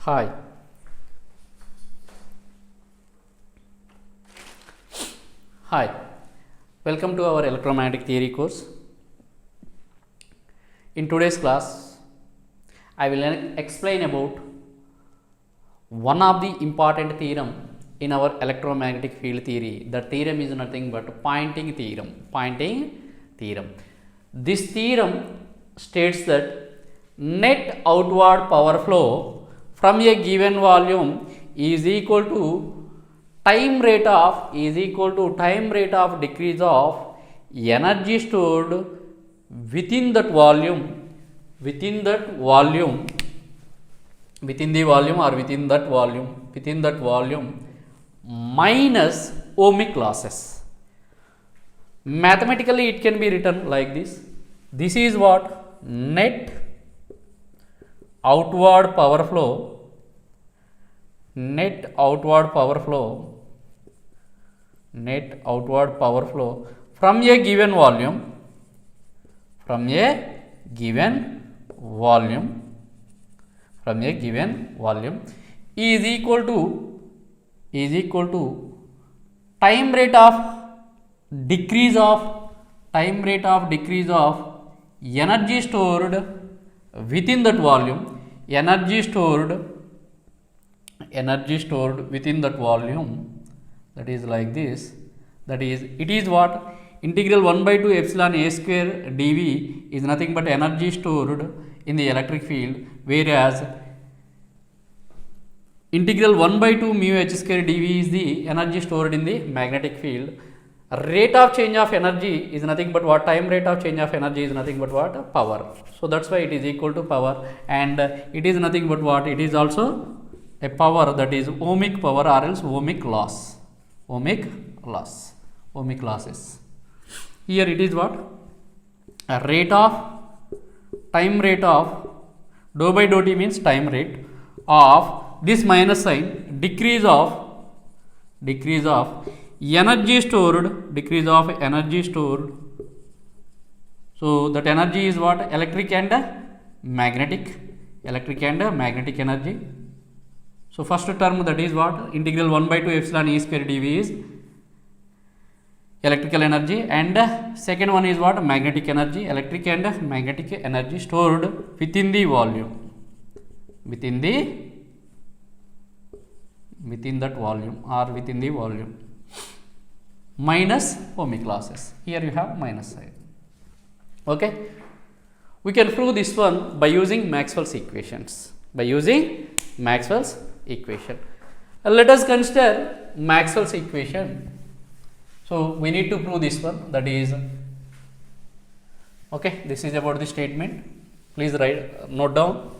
Hi. Hi. Welcome to our electromagnetic theory course. In today's class, I will explain about one of the important theorem in our electromagnetic field theory. The theorem is nothing but Poynting theorem. Poynting theorem. This theorem states that net outward power flow from a given volume is equal to time rate of decrease of energy stored within the volume minus ohmic losses. Mathematically it can be written like this. This is what net outward power flow from a given volume is equal to time rate of decrease of energy stored within that volume that is like this. That is, it is what integral 1 by 2 epsilon a square dV is nothing but energy stored in the electric field, whereas integral 1 by 2 mu h square dV is the energy stored in the magnetic field. Rate of change of energy is nothing but what? Time rate of change of energy is nothing but what? Power. So that's why it is equal to power, and it is nothing but what? It is also a power, that is ohmic power or else ohmic losses. Here it is what? A time rate of dou by dou t means time rate of this minus sign decrease of energy stored. So that energy is what? Electric and magnetic energy. So first term, that is what? Integral 1 by 2 epsilon e square dV is electrical energy, and second one is what? Magnetic energy, electric and magnetic energy stored within the volume, within that volume minus ohmic losses. Here you have minus sign. Okay, we can prove this one by using Maxwell's equations. Let us consider Maxwell's equation. So we need to prove this one, that is, okay, this is about the statement. Please note down,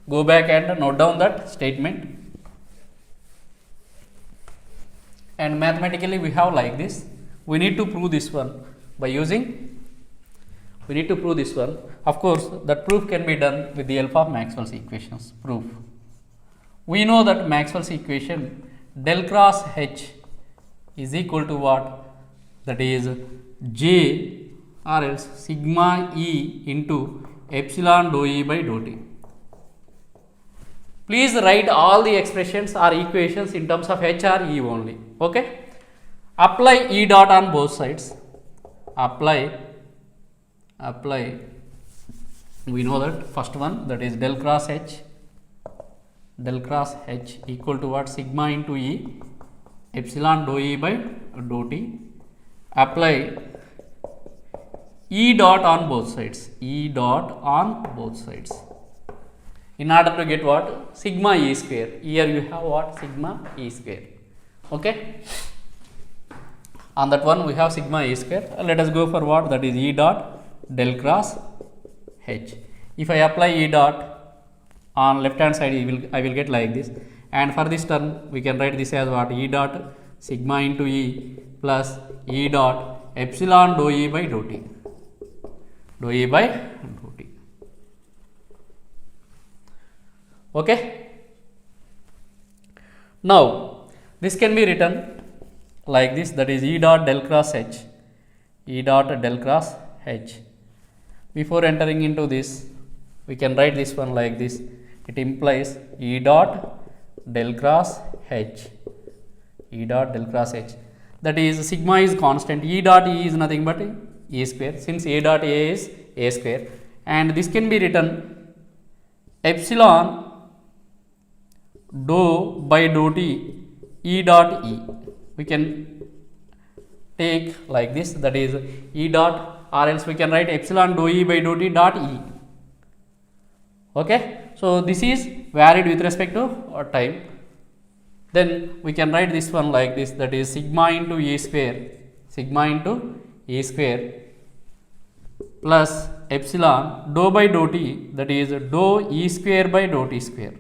go back and note down that statement. And mathematically we have like this. We need to prove this one by using, of course that proof can be done with the help of Maxwell's equations. Proof. We know that Maxwell's equation del cross H is equal to what? That is J or else sigma E into epsilon dou E by dou T. Please write all the expressions or equations in terms of H or E only. Okay. Apply E dot on both sides. Apply. We know that first one, that is del cross H equal to what? Sigma into E epsilon dou E by dou T. Apply E dot on both sides. In order to get what? Sigma E square. Here you have what? Sigma E square. Okay. On that one we have sigma E square. Let us go for what? That is E dot del cross H. If I apply E dot on left hand side, I will get like this. And for this term we can write this as what? E dot sigma into E plus E dot epsilon dou E by dou T. Okay. Now this can be written like this, that is E dot del cross H. Before entering into this, we can write this one like this. it implies E dot del cross H, E dot del cross H, that is sigma is constant, E dot E is nothing but E square, since A dot A is A square, and this can be written epsilon dou by dou t E dot E. We can take like this, that is E dot, or else we can write epsilon dou E by dou t dot E. Okay, so this is varied with respect to time. Then we can write this one like this, that is sigma into E square, sigma into E square plus epsilon dou by dou t, that is dou E square by dou t square.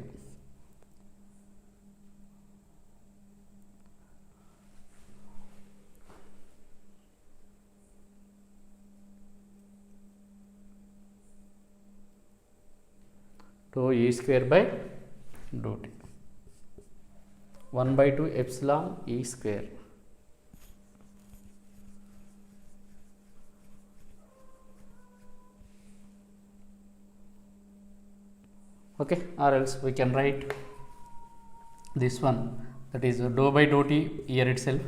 Dou E square by dou t, 1 by 2 epsilon E square. Okay, or else we can write this one, that is dou by dou t here itself,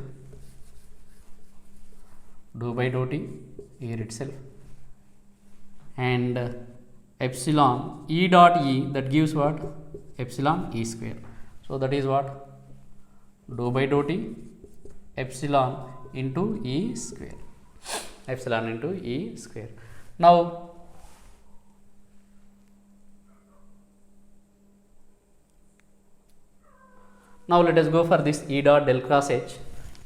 dou by dou t here itself, and epsilon E dot E, that gives what? Epsilon E square. So that is what? Dou by dou t epsilon into E square, epsilon into E square. Now let us go for this E dot del cross H.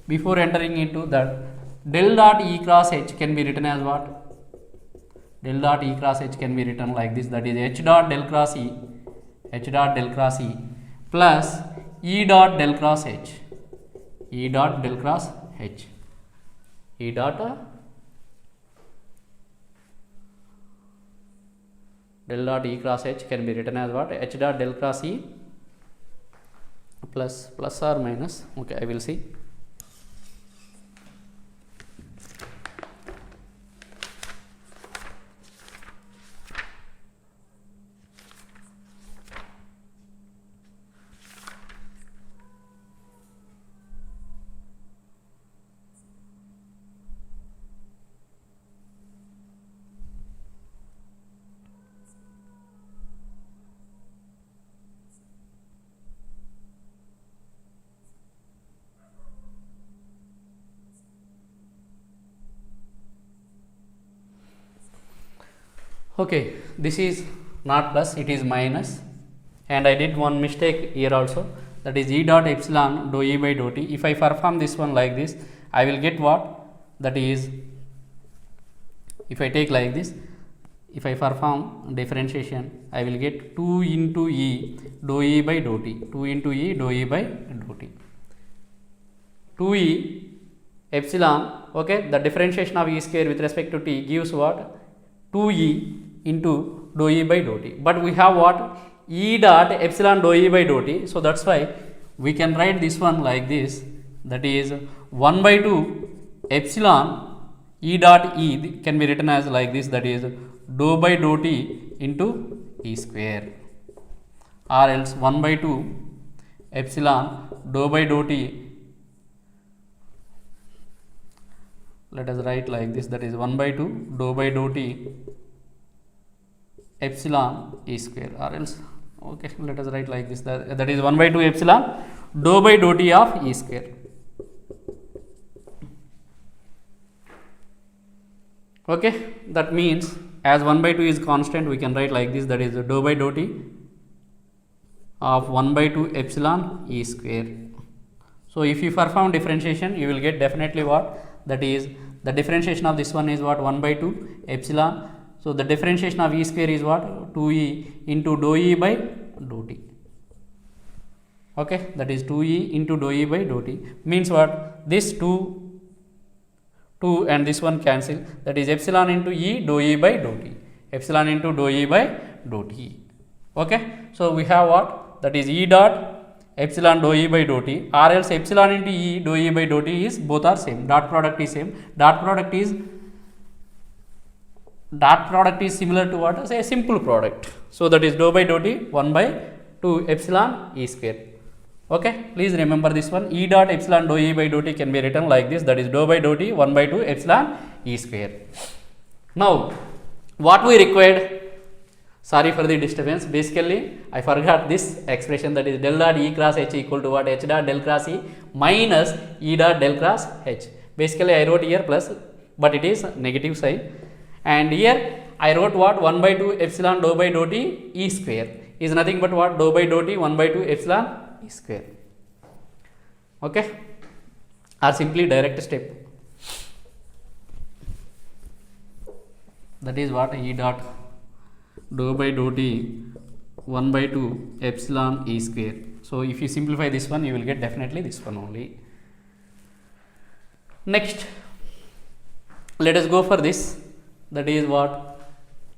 Before entering into that, del dot E cross H can be written as what? Del dot E cross H can be written like this, that is H dot del cross E, H dot del cross E plus E dot del cross H, E dot del cross H, E dot del dot E cross H can be written as what? H dot del cross E plus or minus, okay, I will see. Okay, this is not plus, it is minus, and I did one mistake here also, that is E dot epsilon dou E by dou t. If I perform this one like this, I will get what? That is, if I take like this, if I perform differentiation, I will get 2 into E dou E by dou t, 2 into E dou E by dou t, 2E epsilon, okay, the differentiation of E square with respect to t gives what? 2E into dou E by dou t, but we have what? E dot epsilon dou E by dou t, so that's why we can write this one like this, that is 1 by 2 epsilon E dot E can be written as like this, that is dou by dou t into E square, or else 1 by 2 epsilon dou by dou t, let us write like this, that is 1 by 2 dou by dou t epsilon E square, or else, okay, let us write like this, that is 1 by 2 epsilon dou by dou t of E square. Okay, that means as 1 by 2 is constant, we can write like this, that is dou by dou t of 1 by 2 epsilon E square. So if you perform differentiation, you will get definitely what? That is the differentiation of this one is what? 1 by 2 epsilon. So the differentiation of E square is what? 2E into dou E by dou t. Okay, that is 2E into dou E by dou t, means what? This 2 and this one cancel, that is epsilon into E dou E by dou t, epsilon into dou E by dou t. Okay, so we have what? That is E dot epsilon dou E by dou t, or else epsilon into E dou E by dou t is both are same, dot product is same, dot product is dot product is similar to what? Say a simple product. So that is dou by dou t 1 by 2 epsilon e square. Okay, please remember this one. E dot epsilon dou e by dou t can be written like this, that is dou by dou t 1 by 2 epsilon e square. Now what we required, sorry for the disturbance, basically I forgot this expression, that is del dot e cross h equal to what? H dot del cross e minus e dot del cross h. Basically I wrote here plus, but it is negative sign, and here I wrote what? 1 by 2 epsilon dou by dou t e square is nothing but what? Dou by dou t 1 by 2 epsilon e square. Okay, or simply direct step, that is what? E dot dou by dou t 1 by 2 epsilon e square. So if you simplify this one, you will get definitely this one only. Next, let us go for this, that is what?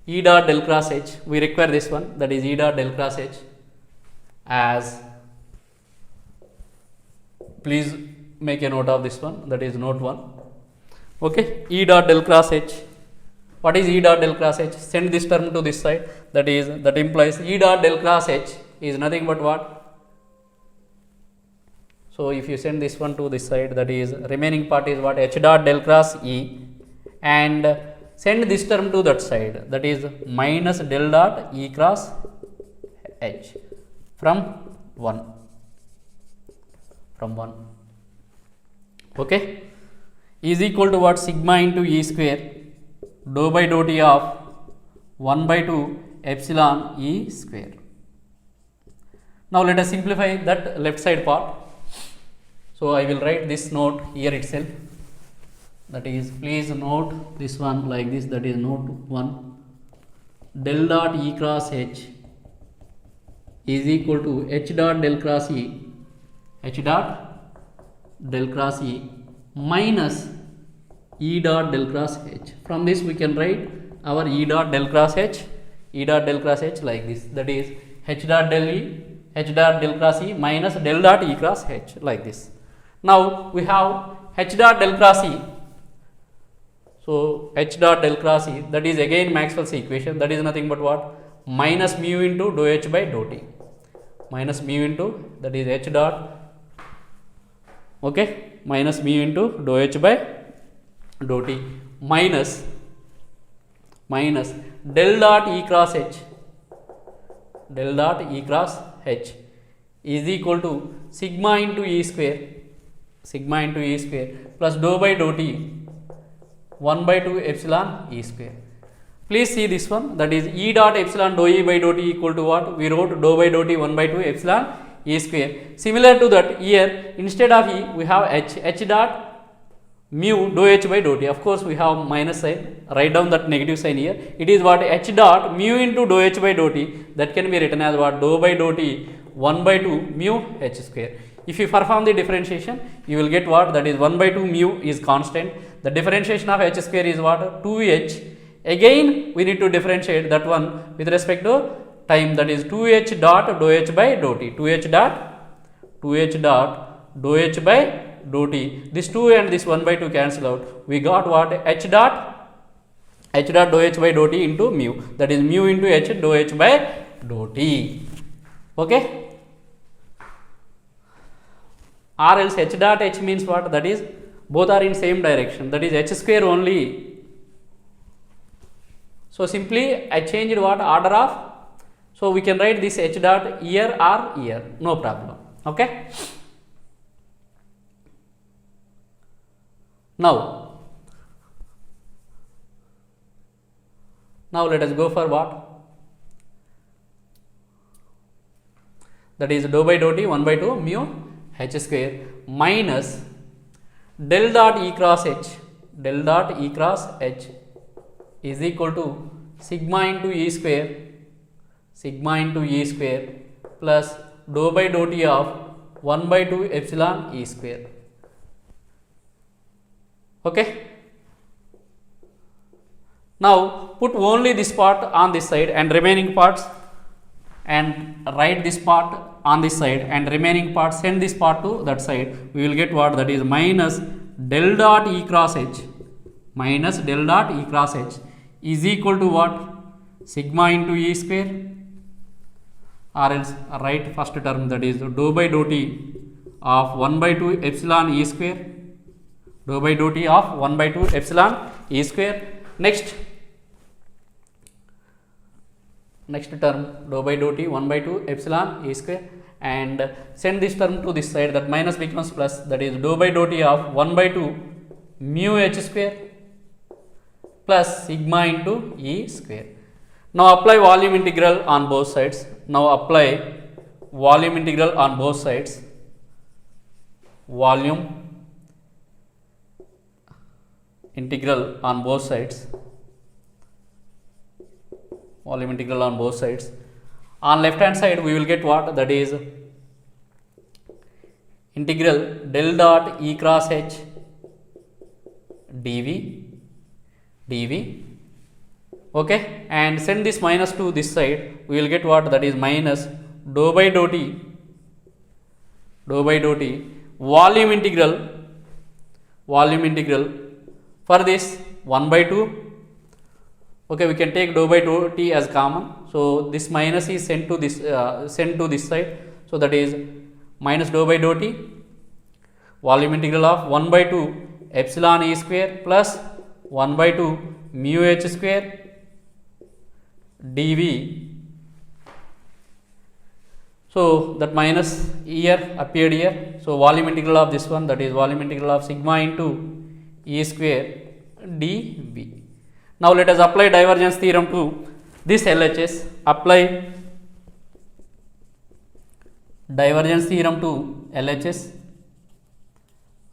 E dot del cross h. We require this one, that is E dot del cross h as, please make a note of this one, that is note 1. Okay, E dot del cross h. What is E dot del cross h? Send this term to this side, that is, that implies E dot del cross h is nothing but what? So if you send this one to this side, that is remaining part is what? H dot del cross e, and send this term to that side, that is minus del dot e cross h from 1. Okay, is equal to what? Sigma into e square dou by dou t of 1 by 2 epsilon e square. Now let us simplify that left side part. So I will write this note here itself, that is, please note this one like this, that is note 1, del dot e cross h is equal to h dot del cross e, h dot del cross e minus e dot del cross h. From this we can write our e dot del cross h, like this, that is h dot del e, h dot del cross e minus del dot e cross h, like this. Now we have h dot del cross e. So h dot del cross e, that is again Maxwell's equation, that is nothing but what? Minus mu into dou h by dou t, minus mu into, that is h dot, okay, minus mu into dou h by dou t minus del dot e cross h, is equal to sigma into e square plus dou by dou t 1 by 2 epsilon e square. Please see this one, that is E dot epsilon dou e by dou t equal to what? We wrote dou by dou t 1 by 2 epsilon e square. Similar to that, here instead of e we have h dot mu dou h by dou t. Of course we have minus sign, write down that negative sign here. It is what? H dot mu into dou h by dou t, that can be written as what? Dou by dou t 1 by 2 mu h square. If you perform the differentiation, you will get what? That is 1 by 2 mu is constant. The differentiation of h square is what? 2h. Again we need to differentiate that one with respect to time, that is 2h dot dou h by dou t, 2h dot dou h by dou t. This 2 and this 1 by 2 cancel out. We got what? h dot dou h by dou t into mu, that is mu into h dou h by dou t. Okay, or else h dot h means what? That is both are in same direction, that is h square only. So simply I changed what? Order of, so we can write this h dot here or here, no problem. Okay, now let us go for what? That is dou by dou t 1 by 2 mu h square minus del dot e cross h, is equal to sigma into e square plus dou by dou t of 1 by 2 epsilon e square. Okay, now put only this part on this side and remaining parts, and write this part on this side and remaining part, send this part to that side. We will get what? That is minus del dot e cross h is equal to what? Sigma into E square, or else write first term, that is dou by dou t of 1 by 2 epsilon E square, dou by dou t of 1 by 2 epsilon E square. Next term, dou by dou t 1 by 2 epsilon E square, and send this term to this side, that minus becomes plus, that is dou by dou t of 1 by 2 mu h square plus sigma into E square. Now apply volume integral on both sides. Now apply volume integral on both sides. Volume integral on both sides. Volume integral on both sides. On left hand side we will get what? That is integral del dot E cross H dv. Okay, and send this minus to this side, we will get what? That is minus dou by dou t volume integral for this 1 by 2. Okay, we can take dou by dou t as common, so this minus is sent to this side, so that is minus dou by dou t volume integral of 1 by 2 epsilon E square plus 1 by 2 mu h square dv. So that minus here appeared here, so volume integral of this one, that is volume integral of sigma into E square dv. Now let us apply divergence theorem to this LHS. Apply divergence theorem to LHS.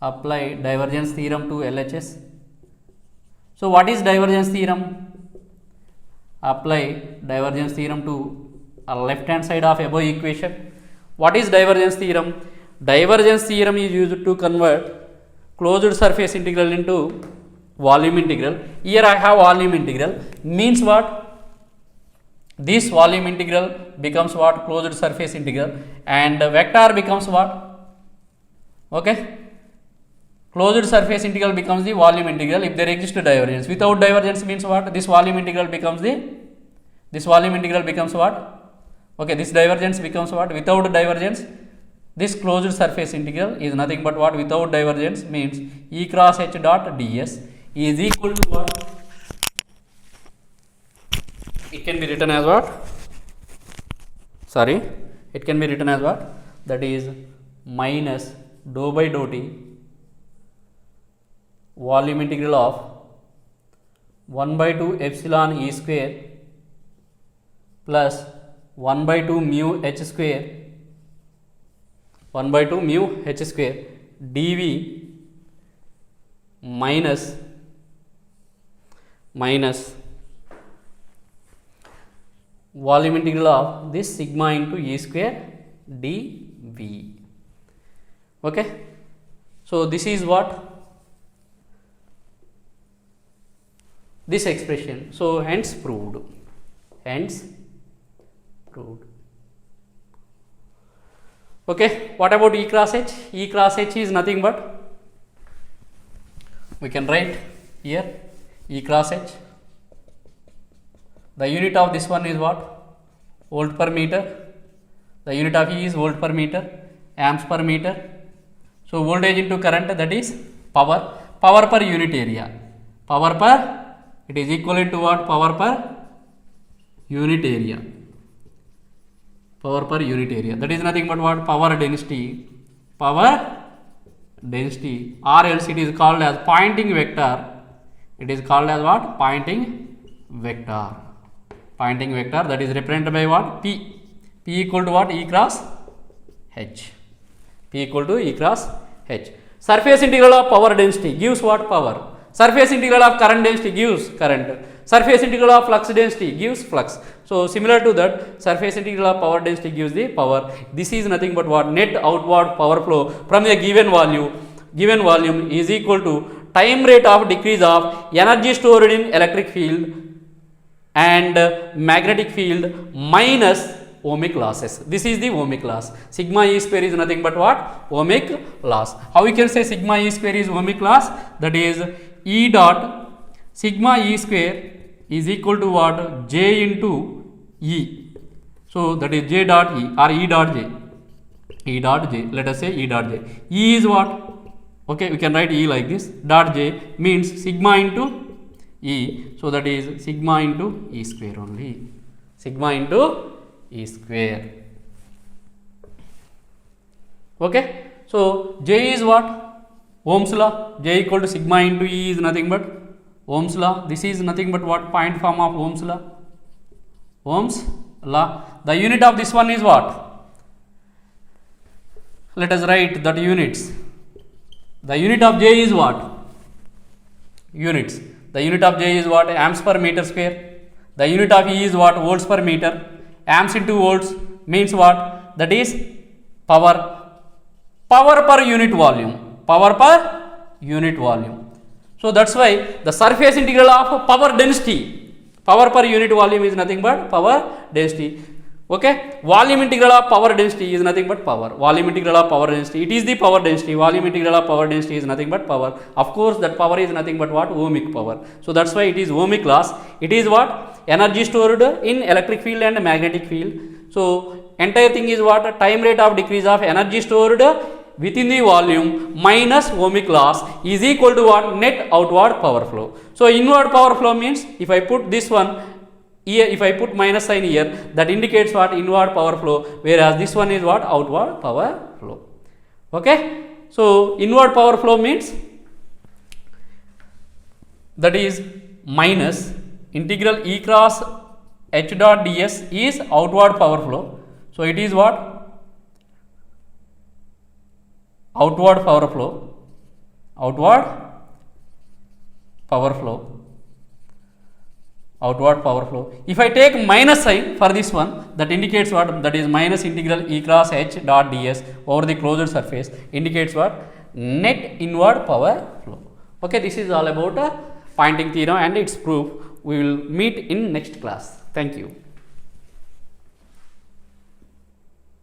Apply divergence theorem to LHS. So what is divergence theorem? Apply divergence theorem to left hand side of above equation. What is divergence theorem? Divergence theorem is used to convert closed surface integral into volume integral. Here I have volume integral, means what? This volume integral becomes what? Closed surface integral, and vector becomes what? Okay, closed surface integral becomes the volume integral if there exists divergence. Without divergence means what? This volume integral becomes what? Okay, this divergence becomes what? Without divergence, this closed surface integral is nothing but what? Without divergence means E cross H dot ds is equal to what? It can be written as what? It can be written as what? That is minus dou by dou t volume integral of 1 by 2 epsilon E square plus 1 by 2 mu h square dv minus volume integral of this sigma into E square dv. Okay, so this is what? This expression. So hence proved. Okay, what about E cross H? E cross H is nothing but, we can write here E cross H. The unit of this one is what? Volt per meter. The unit of E is volt per meter, amps per meter. So voltage into current, that is power per unit area. It is equivalent to what? Power per unit area. That is nothing but what? Power density, or else it is called as Poynting vector. It is called as what? Poynting vector. That is represented by what? P equal to what? E cross H. Surface integral of power density gives what? Power. Surface integral of current density gives current. Surface integral of flux density gives flux. So similar to that, surface integral of power density gives the power. This is nothing but what? Net outward power flow from a given volume is equal to time rate of decrease of energy stored in electric field and magnetic field minus ohmic losses. This is the ohmic loss. Sigma E square is nothing but what? Ohmic loss. How we can say sigma E square is ohmic loss? That is E dot sigma E square is equal to what? J into E. So that is J dot E or E dot J. E dot J, let us say E dot J. E is what? Okay, we can write E like this. Dot J means sigma into E. So that is sigma into E square only. Sigma into E square. Okay. So J is what? Ohm's law. J equal to sigma into E is nothing but Ohm's law. This is nothing but what? Point form of Ohm's law. Ohm's law. The unit of this one is what? Let us write that units. The unit of J is what? Units. The unit of J is what? Amps per meter square. The unit of E is what? Volts per meter. Amps into volts means what? That is power. Power per unit volume. Power per unit volume. So that's why the surface integral of power density. Power per unit volume is nothing but power density. Okay, volume integral of power density is nothing but power. Volume integral of power density, it is the power density. Volume integral of power density is nothing but power. Of course, that power is nothing but what? Ohmic power. So that's why it is ohmic laws. It is what? Energy stored in electric field and magnetic field. So entire thing is what? Time rate of decrease of energy stored within the volume minus ohmic loss is equal to what? Net outward power flow. So inward power flow means, if I put this one here, if I put minus sign here, that indicates what? Inward power flow, whereas this one is what? Outward power flow. Okay. So inward power flow means, that is minus integral E cross H dot ds is outward power flow. So it is what? Outward power flow. Outward power flow. Outward power flow. If I take minus sign for this one, that indicates what? That is minus integral E cross H dot ds over the closed surface indicates what? Net inward power flow. Okay, this is all about Poynting theorem and its proof. We will meet in next class. Thank you.